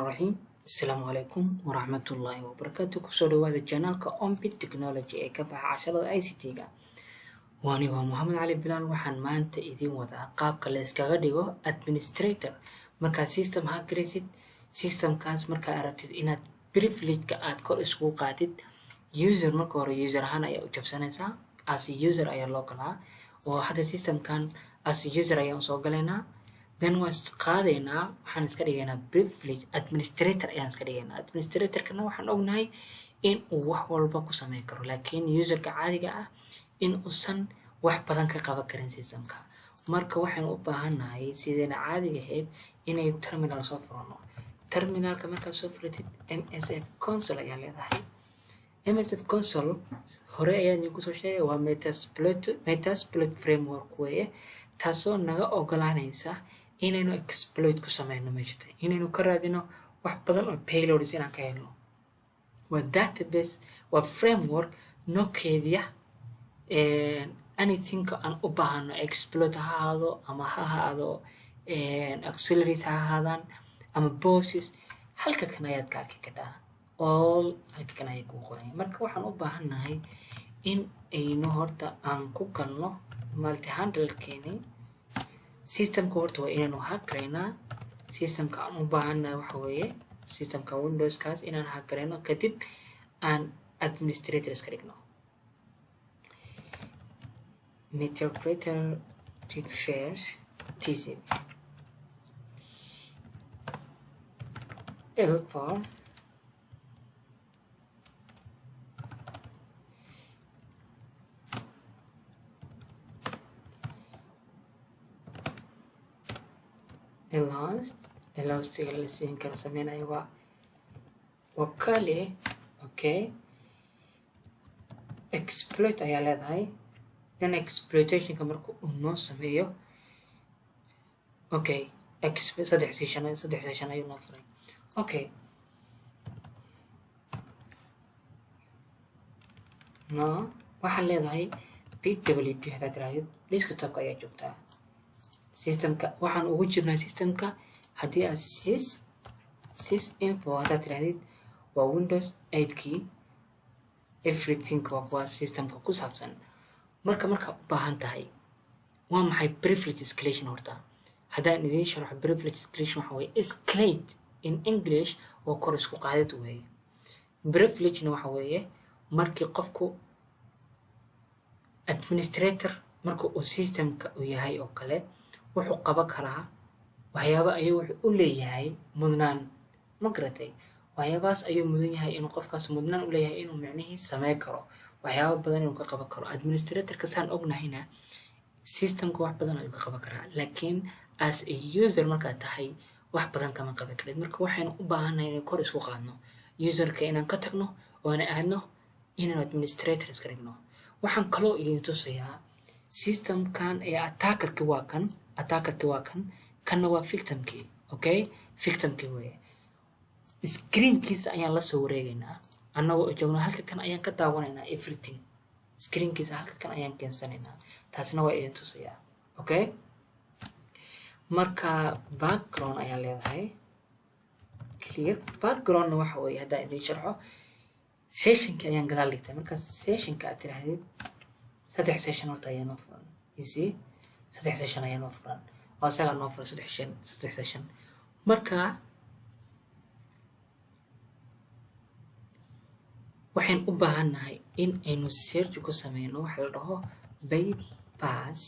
Bismillahirrahmanirrahim. Assalamualaikum warahmatullahi wabarakatuh. Kusoo dhawaada channelka Ombit Technology ee ka baxa casharada ICT-ga. Waa Muhammad Cali Bilaal. Waxaan maanta idin wadaa qaabka la iskaga dhigo administrator. Markaad system hackaysid, systemkaas markaa aragtid inaad privilege-ka aad kor isugu qaadid, user marka hore user ahaan ayaa u jabsanaysaa. As user ayaa loo galaa. Oo hadda systemkan as user ayaan soo galaynaa. Then waan qaadaynaa, waxaan iska dhigaynaa privilege administrator ayaan iska dhigaynaa. Administrator-kana waxaan ognahay in uu wax walba ku sameyn karo, laakiin user-ka caadiga ah in uusan wax badan ka qaban karin systemka. Marka waxaan u baahanahay sidayna caadiga ahayd inay terminal soo furano. Terminalka markaad soo furatid MSF console ayaa leedahay. MSF console hore ayaan idinku soo sheegay waa Metasploit framework weeye, taasoo naga ogolaanaysa inaynu exploit ku sameyno meeshata, inaynu ka raadino wax badan oo payloads inaan ka helno. Waa database, waa framework noo keediya anything aan u baahano, exploit ha ahaado ama ha ahaado auxiliaries ha ahaadaan ama bosses, halka kan ayaad ka arki kadhaa. All halka kan ayay kuu qoran. Marka waxaan u baahanahay in aynu horta aan ku galno multi-handle-keeni. Systemka horta waa inaynu hackreynaa. Systemka aan u baahanahay waxa weeye systemka Windows-kaas inaan hackreyno, kadib aan administrator iska dhigno. Interpreter refers TCP. Helper elastic la siin karo sameynayo waa kale. Okay, exploit ayaa leedahay. Then exploitation-ka marka uu noo sameeyo, okay, saddex session ayuu noo furay. Okay, no waxaan leedahay PWP haddaad tirahdid desktop-ka ayaa joogtaa. Systemka waxaan ugu jirnaa systemka. Haddii aad sys info haddaad tirahdid waa Windows 8-kii, everything waa kuwa systemka ku saabsan. Marka u baahan tahay waa maxay privilege escalation horta. Haddaan idiin sharxo privilege escalation waxa weeye escalate in English oo kor isku qaadid weeye. Privilege-na waxa weeye markii qofku administrator marka uu systemka u yahay oo kale wuxuu qaban karaa waxyaabo ayuu wuxuu u leeyahay mudnaan. Ma garatay? waxyaabahaas ayuu mudan yahay inuu qofkaas mudnaan u leeyahay inuu micnihii sameyn karo, waxyaabo badan inuu ka qaban karo. Administrator-ka saan ognahayna systemka wax badan ayuu ka qaban karaa, laakiin as a user markaad tahay wax badan kama qaban karid. Marka waxaynu u baahanahay inay kor isku qaadno, user-ka inaan ka tagno oo aan aadno inaan administrator iska dhigno. Waxaan kaloo idin tusayaa systemkan ee attackerki waa kan, kanna waa victimkii. Okay, victimkii weeye. Screenkiisa ayaan la soo wareegaynaa annagoo joogno halka kan ayaan ka daawanaynaa everything. Screenkiisa halka kan ayaan keensanaynaa. Taasna waa idin tusayaa. Okay, marka background ayaa leedahay. Clear background waxa weeye haddaan idin sharxo, sessionka ayaan gadaal dhigtay. Marka sessionka aad tirahdid saddex session horta ayaa noo furan. You see, saddex session ayaa noo furan. waa isaga noo furan saddex session. Marka waxaan u baahanahay in aynu search ku sameyno waxa la dhaho bypass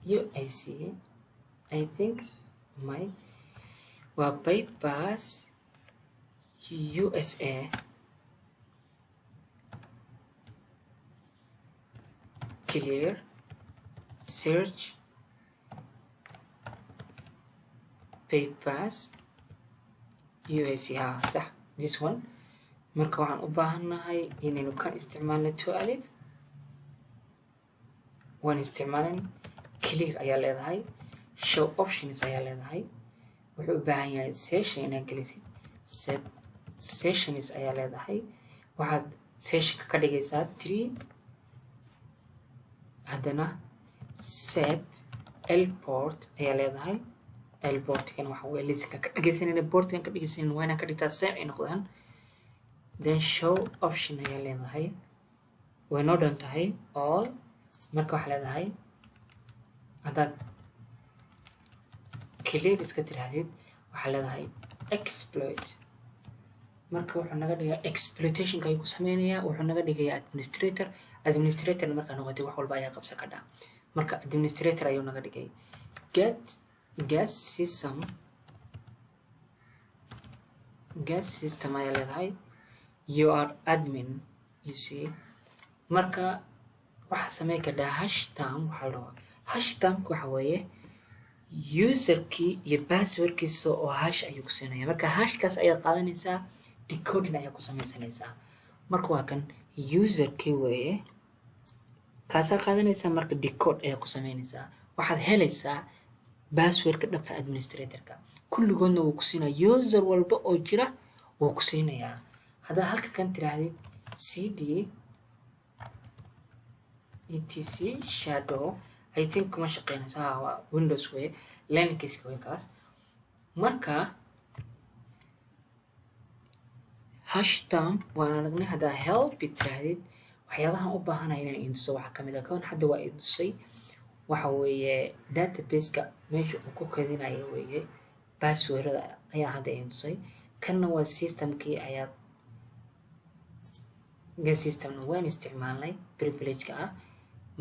UIC. I think waa bypass USA. Clear search bypass UIC. صح, this one. Marka waxaan u baahanahay inaynu kan isticmaalno 2 waan isticmaalan. Clear ayaa leedahay. Show options ayaa leedahay. wuxuu u baahan yahay session inaad gelisid. Set sessions ayaa leedahay. waxaad sessionka ka dhigaysaa 3. haddana set L port ayaa leedahay. portigan waxa weeye listenka ka dhageysanayna portigan ka dhageysanayna waa inaan ka dhigtaa same ay noqdaan. Then show option ayaa leedahay way noo dhan tahay all. marka waxaa leedahay haddaad clear iska tirahdid waxaa leedahay exploit. marka wuxuu naga dhigaa exploitationka ayuu ku sameynayaa, wuxuu naga dhigayaa administrator markaa noqotay wax walba ayaa qabsan kadhaa. marka administrator ayuu naga dhigay. get system ayaa leedahay you are admin you see. marka waxaa samey kadhaa hashtam. waxaa la rabaa hashtamka waxa weeye userkii iyo passwordkiisa oo hash ayuu ku siinaya. marka hashkaas ayaad qaadanaysaa decoding ayaa ku sameysanaysaa. marka waa kan userkii weeye kaasaa qaadanaysaa. marka decode ayaa ku sameynaysaa. waxaad helaysaa passwordka dhabta administratorka kulligoodna wuu ku siinaya. user walba oo jira wuu ku siinayaa. haddaa halka kan tiraahdid cd etc shadow I think kuma shaqeynayso. waa windows way linuxka way kaas. marka hashtam waan aragnay. haddaa help tirahdid waxyaabahan u baahanaya inaan induso waxaa kamid ah kan hadda waa indusay. waxa weeye databaseka meesha uu ku kadinayo weeye passwordada ayaa hadda indusay. kanna waa systemkii ayaa systemna waan isticmaalnay privilegeka ah.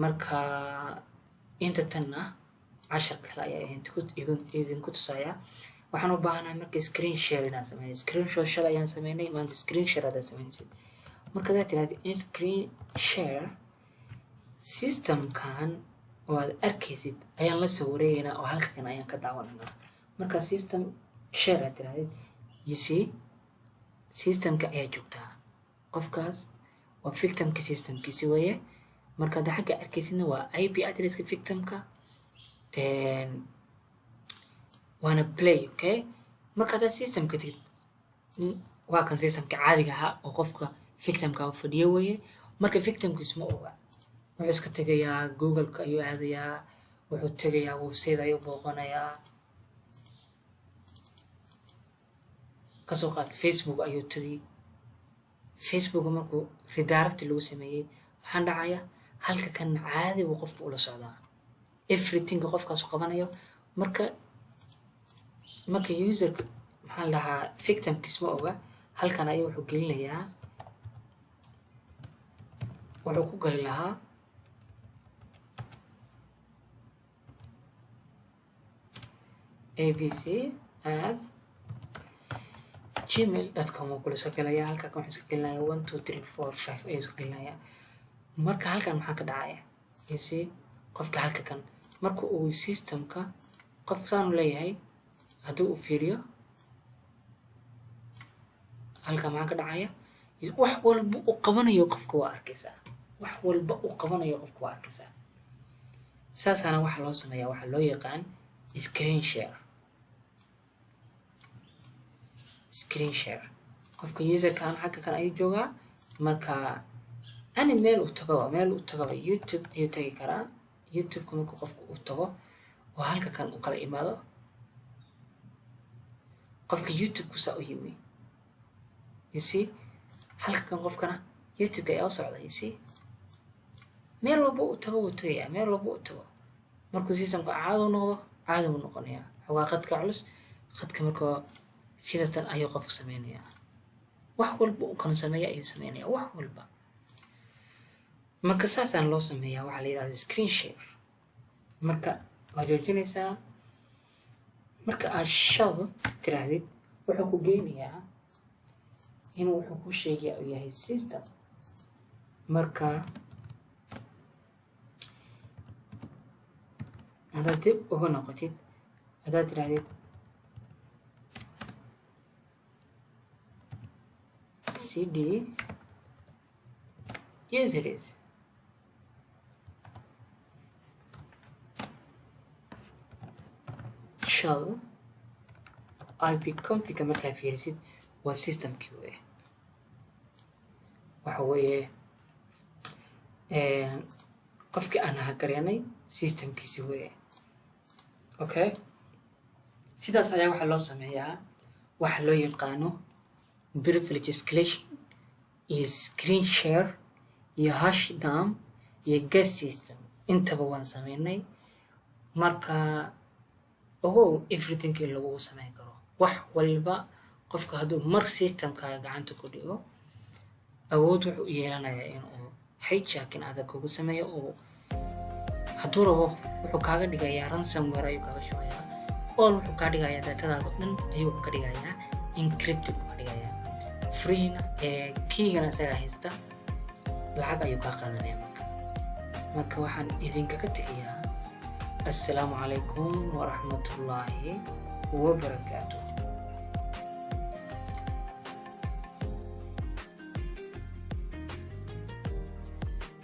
marka inta tanna cashar kale ayaa idinku tusaya. waxaan u baahanahay marka screen share inaan sameeyo. screen share ayaan sameynay. maanta screen share aad sameynaysid. marka aad tiraahdo screen share systemkan oo aad arkaysid ayaan la soo wareegaynaa oo halka kan ayaan ka daawanaynaa. marka system share aad tiraahdo you see systemka ayaa joogtaa. qofkaas waa victimka systemkiisi weeye. marka hadda xagga arkaysidna waa IP addresska victimka then waana play. okay marka hadda systemka tigid waa kan systemka caadiga ahaa oo qofka victimka u fadhiyo weeye. marka victimkiis ma oga wuxuu iska tegayaa google-ka ayuu aadayaa, wuxuu tegayaa website ayuu booqanayaa. kasoo qaad Facebook ayuu tegay. Facebook markuu redirect lagu sameeyey waxaan dhacaya halka kan caadi buu qofka ula socdaa everything qofkaas qabanayo. marka userka maxaan lahaa victimkiis ma oga halkan ayuu wuxuu gelinayaa wuxuu ku gali lahaa abc@gmail.com oo kula soo galaya. halka kan wuxuu iska gelinaya 1 2 3 4 5 ayuu iska gelinaya. marka halkan maxaa ka dhacaya you see qofka halka kan marka uu systemka qofka saan leeyahay haddii uu fiiriyo halka maxaa ka dhacaya wax walba uu qabanayo qofka waa arkaysaa. wax walba uu qabanayo qofka waa arkaysaa. saasana waxa loo sameeyaa waxa loo yaqaan screen share. qofka userka aan xagga kan ayuu joogaa. marka ani meel u tago YouTube ayuu tagi karaa. YouTube-ka markuu qofku u tago oo halka kan u kala imaado qofka YouTube-ku saa u yimi you see halka kan qofkana YouTube-ka ayaa u socda you see meel walba u tago wuu tagayaa. meel walba u tago markuu systemka caadi u noqdo caadi buu noqonayaa. xogaa qadka culus qadka markuu sidatan ayuu qofku sameynayaa. wax walba uu kan sameeya ayuu sameynayaa wax walba. marka saasaan loo sameeyaa waxaa la yidhahda screen share. marka waa joojinaysaa. marka aad shal tiraahdid wuxuu ku geynayaa inuu wuxuu ku sheegaya uu yahay system. marka haddaad dib uga noqotid haddaad tiraahdid cd users shall ip config markaa fiirisid waa systemkii weeye. waxa weeye qofkii aan hagaryanay systemkiisi weeye. okay sidaas ayaa waxaa loo sameeyaa waxa loo yaqaano privilege escalation iyo screen share iyo hash dump iyo guest system. intaba waan sameynay. marka everything lagu sameyn karo wax walba qofka hadduu mar systemkaaga gacanta ku dhigo awood wuxuu yeelanayaa inuu hijacking adag kugu sameeyo oo hadduu rabo wuxuu kaaga dhigayaa ransomware ayuu kaaga shubayaa all wuxuu kaa dhigayaa datadaada oo dhan ayuu wuxuu ka dhigayaa encrypted ka dhigayaa freena keygana isaga haysta lacag ayuu kaa qaadanaya. marka waxaan idinkaga tegayaa assalaamu calaykum waraxmatullaahi wabarakaatuh.